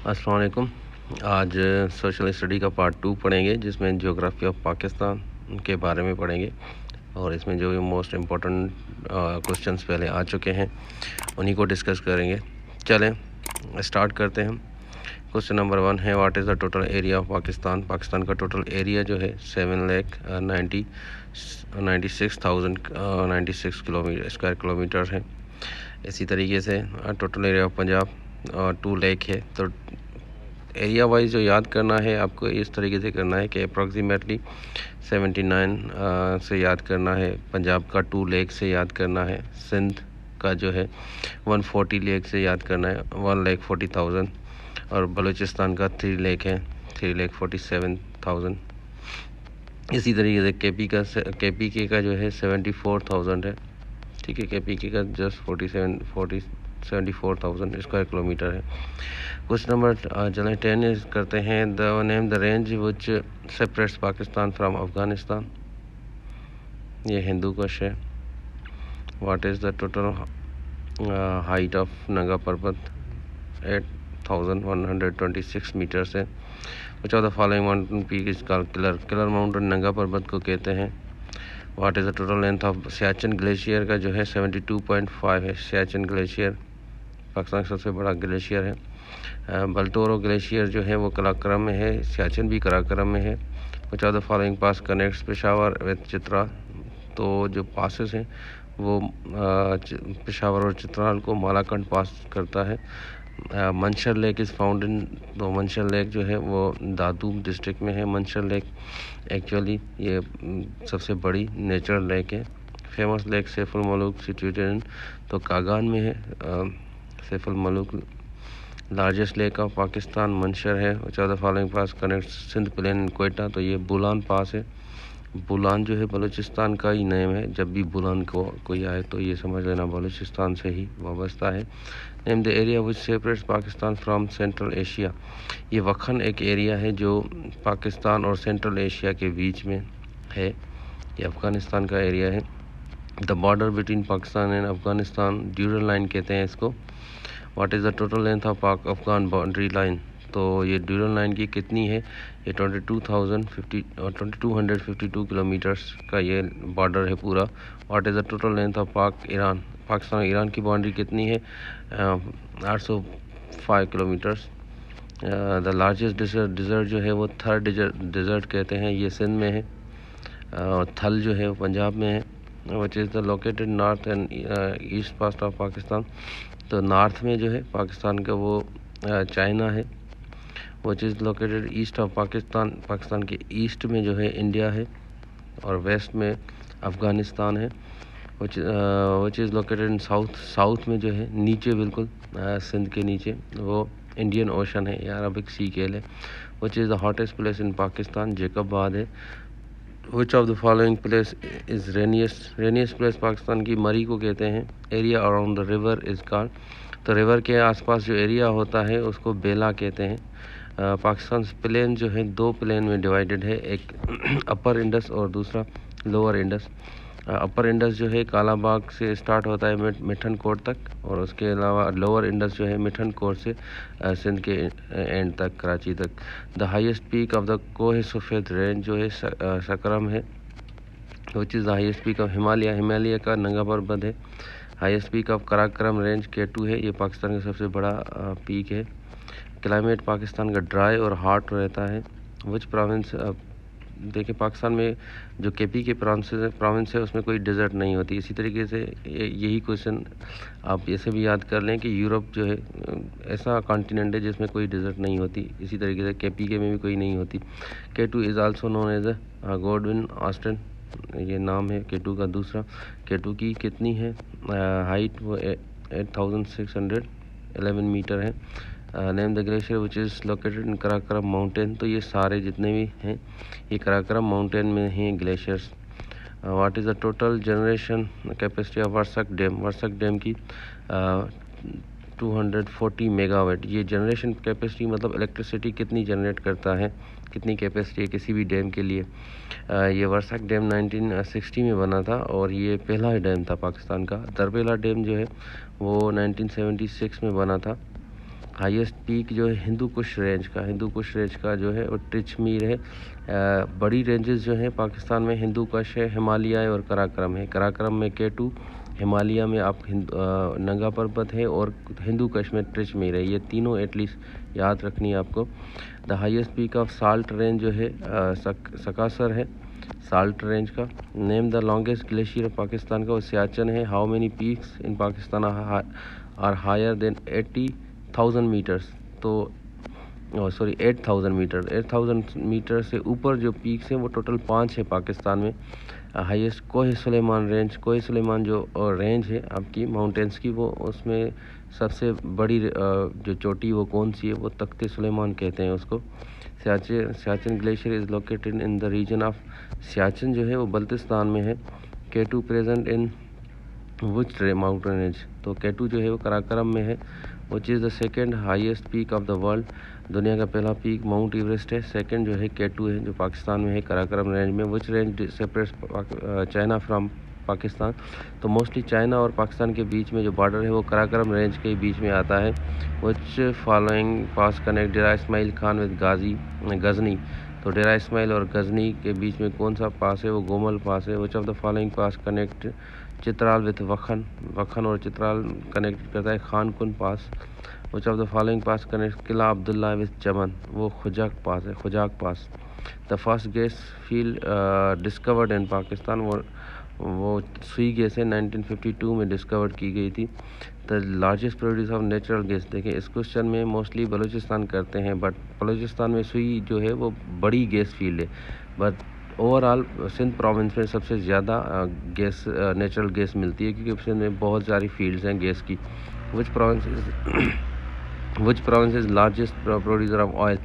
अस्सलाम वालेकुम। आज सोशल स्टडी का पार्ट 2 पढ़ेंगे, जिसमें ज्योग्राफी ऑफ पाकिस्तान के बारे में पढ़ेंगे। और इसमें जो मोस्ट इम्पोर्टेंट क्वेश्चंस पहले आ चुके हैं उन्हीं को डिस्कस करेंगे। चलें स्टार्ट करते हैं। क्वेश्चन नंबर 1 है, what is the total area of Pakistan. Pakistan का टोटल एरिया जो है 7,96,096 स्क्वायर किलोमीटर है। इसी तरीके से total area of Punjab 2 lakh है। तो एरिया वाइज जो याद करना है आपको इस तरीके से करना है कि अप्रॉक्सीमेटली 79 से याद करना है, पंजाब का 2 लाख से याद करना है, सिंध का जो है 140 लाख से याद करना है, 1,40,000, और बलूचिस्तान का 3 लाख है, 3,47,000। इसी तरीके से केपी का जो है 74,000 है। ठीक है, केपी का जस्ट 74,000 स्क्वायर किलोमीटर है। क्वेश्चन नंबर चलें 10 करते हैं। The name the range which separates Pakistan from Afghanistan. ये हिंदू क्वेश्चन है। What is the total height of नंगा पर्वत 8,126 मीटर्स है। Which of the following mountain peak is called killer mountain नंगा पर्वत को कहते हैं। What is the total length of Siachen glacier का जो है 72.5 है। सियाचिन ग्लेशियर पाकिस्तान का सबसे बड़ा ग्लेशियर है। बल्टोरो ग्लेशियर जो है वो कराकरम में है, सियाचिन भी कराकरम में है। Which of the following pass connects Peshawar with Chitra. तो जो पासेस हैं वो पेशावर और चित्राल को मालाकंड पास करता है। मंशर लेक इज़ फाउंड इन, तो मंशर लेक जो है वो दादू डिस्ट्रिक्ट में है। मंशर लेक एक्चुअली ये सबसे बड़ी नेचुरल लेक है। Famous lake Saiful Malook situated in, तो कागान में है Saiful Malook. Largest lake of Pakistan Manchar है। Which of the following pass connect Sindh plain Quetta, तो ये बुलान पास है। बुलान जो है बलूचिस्तान का ही नेम है। जब भी बुलान को कोई आए तो ये समझ लेना बलूचिस्तान से ही वाबस्ता है। Name the area which separates Pakistan from central Asia. ये वखन एक एरिया है जो पाकिस्तान और सेंट्रल एशिया के बीच में है। ये अफ़गानिस्तान का एरिया है। The border between Pakistan and Afghanistan ड्यूरल line कहते हैं इसको। What is the total length of पाक अफ़गान बाउंड्री लाइन। तो ये ड्यूरल लाइन की कितनी है, ये 2252 किलोमीटर्स का ये बॉर्डर है पूरा। What is the total length of पाक ईरान। पाकिस्तान और ईरान की बाउंड्री कितनी है, 805 किलोमीटर्स। द लार्जेस्ट डिज़र्ट जो है वो थर डिज़र्ट कहते हैं, ये सिंध में है। थल जो है वो पंजाब में है। Which is the located north and east past of Pakistan. तो नॉर्थ में जो है पाकिस्तान का वो चाइना है। Which is located east of Pakistan. Pakistan के ईस्ट में जो है इंडिया है और वेस्ट में अफ़गानिस्तान है। Which is located in south में जो है नीचे बिल्कुल सिंध के नीचे वो इंडियन ओशन है या अरबिक सी केल है। Which is the hottest place in Pakistan, Jacobabad है। Which of the following place is rainiest place Pakistan की मरी को कहते हैं। Area around the river is called, तो रिवर के आसपास जो एरिया होता है उसको बेला कहते हैं। पाकिस्तान प्लेन जो है 2 प्लेन में डिवाइडेड है, एक अपर इंडस और दूसरा लोअर इंडस। अपर इंडस जो है कालाबाग से स्टार्ट होता है मिठन कोट तक, और उसके अलावा लोअर इंडस जो है मिठन कोट से सिंध के एंड तक, कराची तक। The highest peak of the Koh Safed range जो है सकरम है। Which is the highest peak of Himalaya का नंगा पर्वत है। Highest peak of Karakoram range K2 है, ये पाकिस्तान का सबसे बड़ा पीक है। क्लाइमेट पाकिस्तान का ड्राई और हॉट रहता है। विच प्रोविंस, देखिए पाकिस्तान में जो केपी के प्रोविंस है उसमें कोई डेजर्ट नहीं होती। इसी तरीके से यही क्वेश्चन आप ऐसे भी याद कर लें कि यूरोप जो है ऐसा कॉन्टिनेंट है जिसमें कोई डेजर्ट नहीं होती। इसी तरीके से केपी के में भी कोई नहीं होती। K2 is also known as Godwin Austen, ये नाम है K2 का दूसरा। K2 की कितनी है हाइट, वो 8,611 मीटर है। Name the glacier which is located in Karakoram mountain, तो ये सारे जितने भी हैं ये कराकरम माउंटेन में हैं glaciers. What is the total generation capacity of Warsak dam की 240 मेगावाट। ये जनरेशन कैपेसिटी मतलब इलेक्ट्रिसिटी कितनी जनरेट करता है, कितनी कैपेसिटी है किसी भी डैम के लिए। ये वर्सक डैम 1960 में बना था और ये पहला डैम था पाकिस्तान का। दरबेला डैम जो है वो 1976 में बना था। हाईएस्ट पीक जो है हिंदू कुश रेंज का जो है वो ट्रिचमीर है। बड़ी रेंजेस जो हैं पाकिस्तान में हिंदू कुश है, हिमालय और कराक्रम है। कराक्रम में K2, हिमालय में आप नंगा पर्वत है और हिंदू कुश में ट्रिचमीर है। ये तीनों एटलीस्ट याद रखनी है आपको। The highest peak of salt range जो है सकासर है, साल्ट रेंज का। Name the longest glacier of Pakistan का वो सियाचिन है। How many peaks in Pakistan are higher than 80,000 meters? तो 8,000 मीटर। 8,000 मीटर से ऊपर जो पीक्स हैं वो टोटल 5 है पाकिस्तान में। हाईएस्ट कोह सुलेमान रेंज, कोह सुलेमान जो रेंज है आपकी माउंटेन्स की, वो उसमें सबसे बड़ी जो चोटी वो कौन सी है? वो तख्ते सुलेमान कहते हैं उसको। Siachen glacier is located in the region of Siachen जो है वो बल्तिस्तान में है। K2 present in which mountain range? तो K2 जो है वो कराकरम में है। Which is the second highest peak of the world? दुनिया का पहला पीक माउंट एवरेस्ट है। सेकंड जो है K2 है जो पाकिस्तान में है कराकरम रेंज में। Which range separates China from Pakistan? तो मोस्टली चाइना और पाकिस्तान के बीच में जो बॉर्डर है वो कराकरम रेंज के बीच में आता है। Which following pass connect Dera Ismail Khan with Ghazni? तो डेरा इस्माइल और गजनी के बीच में कौन सा पास है? वो गोमल पास है। Which of the following pass connect Chitral with Wakhan और चित्राल कनेक्ट करता है Khankun pass. Which of the following pass connect Qila Abdullah with Chaman? वो Khojak pass. The first gas field discovered in Pakistan? वो सुई गैस है, 1952 में डिस्कवर की गई थी। The largest producer of natural gas? देखें इस क्वेश्चन में मोस्टली बलूचिस्तान करते हैं, बट बलूचिस्तान में सुई जो है वो बड़ी गैस फील्ड है। बट ओवरऑल सिंध प्रोविंस में सबसे ज़्यादा गैस नेचुरल गैस मिलती है, क्योंकि सिंध में बहुत सारी फील्ड्स हैं गैस की। विच province is largest producer of oil?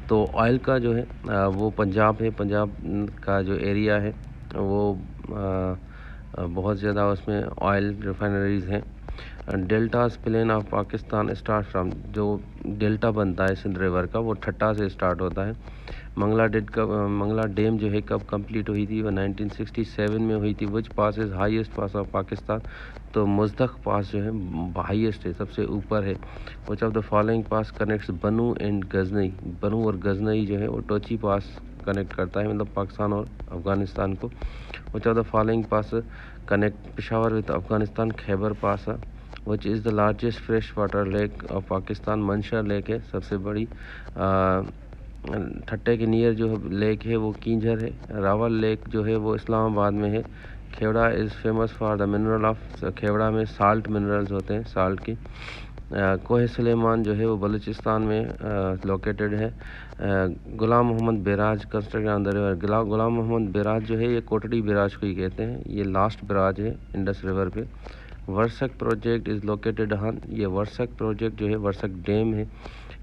तो ऑयल का जो है वो पंजाब है। पंजाब का जो एरिया है वो बहुत ज़्यादा उसमें ऑयल रिफाइनरीज हैं। Deltas plain of Pakistan start from? जो डेल्टा बनता है सिंध रिवर का वो ठट्टा से स्टार्ट होता है। मंगला डैम जो है कब कंप्लीट हुई थी? वो 1967 में हुई थी। Which pass is highest pass of Pakistan? तो मुज़दक पास जो है हाईएस्ट है, सबसे ऊपर है। Which of the following pass connects बनू एंड गजनई? बनू और गजनई जो है वो टोची पास कनेक्ट करता है, मतलब पाकिस्तान और अफ़गानिस्तान को। Which of the following pass connect Peshawar with Afghanistan? Khyber pass है। Which is the largest fresh water lake of Pakistan? Mansha lake है सबसे बड़ी। ठट्टे के नियर जो लेक है वो कींझर है। रावल लेक जो है वो इस्लामाबाद में है। Khewra is famous for the mineral of? Khewra में साल्ट मिनरल्स होते हैं, साल्ट की। कोह सुलेमान जो है वो बलूचिस्तान में लोकेटेड है। Ghulam Mohammad barrage constructed on the river? Ghulam Mohammad barrage जो है ये कोटड़ी बैराज को ही कहते हैं, ये लास्ट बैराज है इंडस रिवर पे। Warsak project is located on? ये वर्सक प्रोजेक्ट जो है वर्सक डैम है,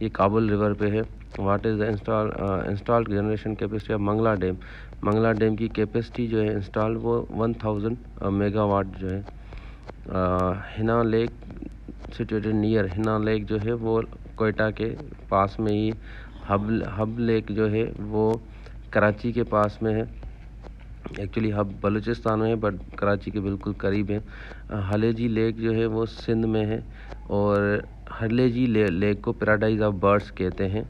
ये काबुल रिवर पे है। What is the installed generation capacity of Mangla dam? Mangla dam की कैपेसिटी जो है इंस्टॉल वो 1000 मेगावाट जो है। Hina lake situated near? Hina lake जो है वो कोयटा के पास में ही। हब लेक जो है वो कराची के पास में है। एक्चुअली हब बलूचिस्तान में है बट कराची के बिल्कुल करीब है। हलेजी लेक जो है वो सिंध में है, और हलेजी लेक को पैराडाइज ऑफ बर्ड्स कहते हैं।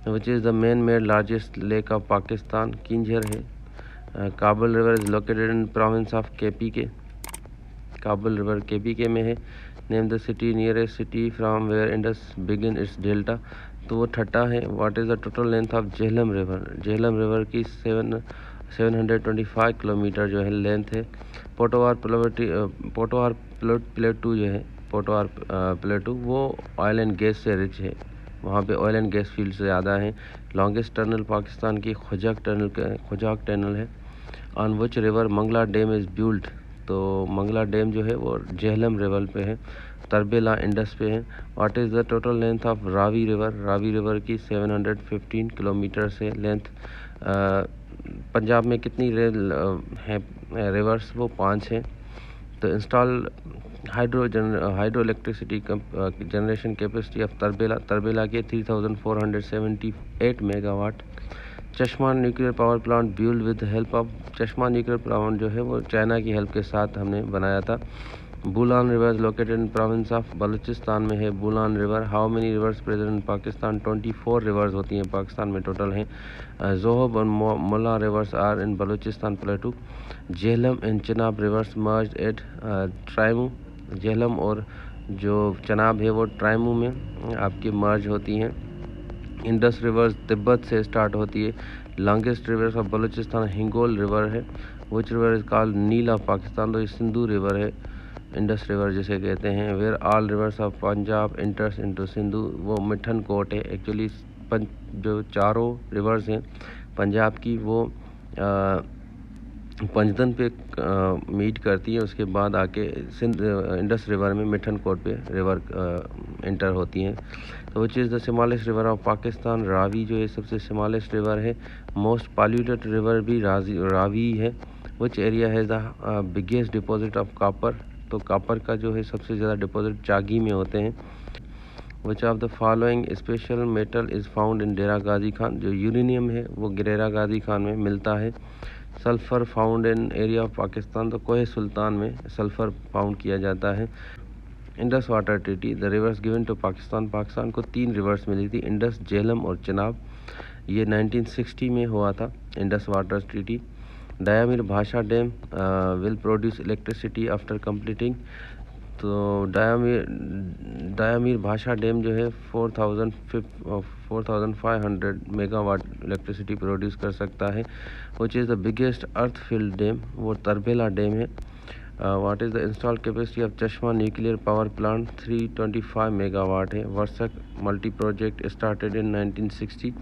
Which is the man made largest lake of Pakistan? Keenjhar है। Kabul river is located in province of KPK? Kabul river KPK में है। Name the city nearest city from where Indus begin its delta? तो वो ठट्टा है। What is the total length of Jhelum river? Jhelum river की 725 kilometre जो है length है। पोटोवार प्लेटू जो है पोटोवार प्लेटू वो ऑयल एंड गैस से रिच है, वहाँ पे ऑयल एंड गैस फील्ड से ज़्यादा है। लॉन्गेस्ट टनल पाकिस्तान की खुजाक टनल है। On which river Mangla dam is built? तो मंगला डैम जो है वो झेलम रिवर पे है। तरबेला इंडस पे है। What is the total length of Ravi river? Ravi river की 715 किलोमीटर से लेंथ। पंजाब में कितनी हैं रिवर्स? वो 5 हैं। तो install hydro electricity generation capacity of Tarbela के 3478 मेगावाट। चश्मा nuclear power plant build with help of? Chashma nuclear plant जो है वो चाइना की हेल्प के साथ हमने बनाया था। Bolan river located in province of Balochistan में है Bolan river. How many rivers present in Pakistan? 24 rivers होती हैं पाकिस्तान में टोटल हैं। जोहब और Mula rivers are in Balochistan plateau. Jhelum and Chenab rivers merge at Trimmu. Jhelum और जो चनाब है वो ट्राइमू में आपकी मर्ज होती हैं। इंडस रिवर्स तिब्बत से स्टार्ट होती है। Longest rivers of Balochistan Hingol river है। Which river is called Nile of Pakistan, तो ये सिंधु रिवर है, इंडस रिवर जिसे कहते हैं। Where all rivers of Punjab enters into Sindhu, वो मिठन कोट है एक्चुअली। जो चारों रिवर्स हैं पंजाब की वो पंजतन पे मीट करती है, उसके बाद आके सिंध इंडस रिवर में मिठन कोट पे रिवर इंटर होती हैं। तो विच is the smallest river of Pakistan? Ravi जो है सबसे स्मॉलेस्ट रिवर है। मोस्ट पॉल्यूटेड रिवर भी रावी है। विच एरिया है the biggest deposit of copper? तो कॉपर का जो है सबसे ज़्यादा डिपॉजिट चागी में होते हैं। Which of the following special metal is found in Dera Ghazi Khan? जो यूरेनियम है वो डेरा गाजी खान में मिलता है। Sulphur found in area of Pakistan, तो कोहे सुल्तान में सल्फ़र फाउंड किया जाता है। Indus water treaty, the rivers given to Pakistan, Pakistan को 3 रिवर्स मिली थी, इंडस, झेलम और चनाब। ये 1960 में हुआ था Indus water treaty. Diamer Bhasha dam will produce electricity after completing, तो डायामीर भाषा डैम जो है 4500 मेगावाट इलेक्ट्रिसिटी प्रोड्यूस कर सकता है। Which is the biggest earth field dam? वो तरबेला डैम है। What is the install capacity of Chashma nuclear power plant? 325 megawatt है। Warsak multi project started in 1960।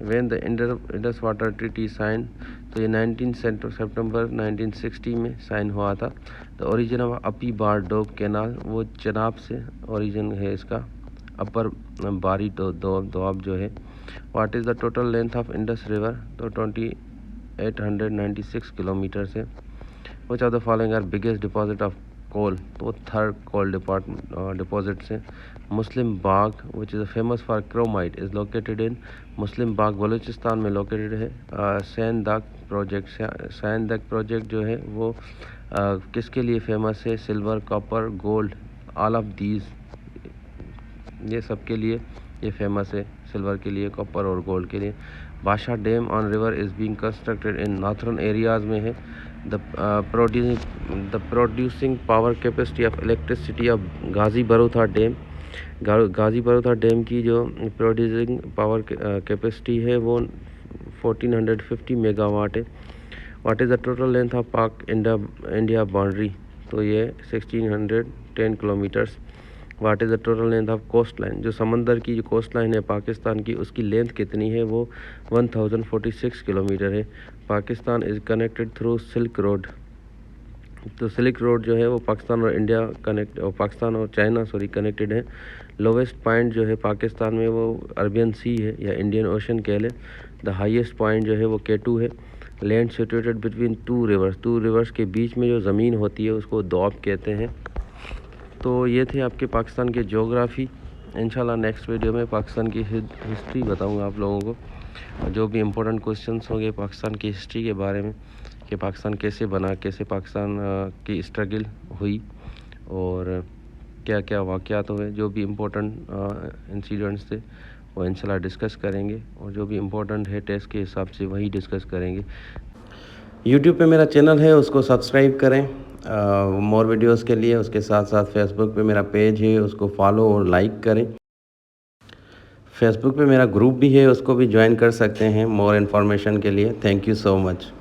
When the Indus water treaty sign, तो ये 19 सितंबर 1960 में साइन हुआ था। द ओरिजिन ऑफ अपी बार डोब canal, वो चनाब से ओरिजिन है इसका, अपर बारी दोआब जो है। What is the total length of Indus river? तो 2896 किलोमीटर से। Which of the following are biggest deposit of coal? तो थर्ड कोल डिपॉजिट से। Muslim Bagh which is famous for chromite is located in? Muslim Bagh Balochistan में लोकेटेड है। सैनदाग प्रोजेक्ट जो है वो किसके लिए फेमस है? Silver, copper, gold, all of these, ये सब के लिए ये फेमस है, सिल्वर के लिए, कॉपर और गोल्ड के लिए। Badshah dam on river is being constructed in northern areas में है। The producing power capacity of electricity of Ghazi Barotha dam, Ghazi Barotha dam की जो प्रोड्यूसिंग पावर कैपेसिटी है वो 1450 मेगावाट है। What is the total length of Pak India boundary? तो ये 1610 kilometers. What is the total length of coast line? जो समंदर की जो कोस्ट लाइन है पाकिस्तान की, उसकी लेंथ कितनी है? वो 1046 किलोमीटर है। Pakistan is connected through silk road, तो सिल्क रोड जो है वो पाकिस्तान और चाइना कनेक्टेड है। लोवेस्ट पॉइंट जो है पाकिस्तान में वो अरबियन सी है या इंडियन ओशन कह लें। द हाईएस्ट पॉइंट जो है वो K2 है। Land situated between two reverse के बीच में जो ज़मीन होती है उसको दोआब कहते हैं। तो ये थे आपके पाकिस्तान के ज्योग्राफ़ी। इंशाल्लाह नेक्स्ट वीडियो में पाकिस्तान की हिस्ट्री बताऊंगा आप लोगों को, जो भी इम्पोर्टेंट क्वेश्चंस होंगे पाकिस्तान की हिस्ट्री के बारे में, कि पाकिस्तान कैसे बना, कैसे पाकिस्तान की स्ट्रगल हुई और क्या क्या वाक़यात हुए, जो भी इम्पोर्टेंट इंसिडेंट्स थे वो इंशाल्लाह डिस्कस करेंगे, और जो भी इम्पोर्टेंट है टेस्ट के हिसाब से वही डिस्कस करेंगे। यूट्यूब पे मेरा चैनल है, उसको सब्सक्राइब करें मोर वीडियोस के लिए। उसके साथ साथ फेसबुक पे मेरा पेज है, उसको फॉलो और लाइक करें। फेसबुक पे मेरा ग्रुप भी है, उसको भी ज्वाइन कर सकते हैं मोर इन्फॉर्मेशन के लिए। Thank you so much.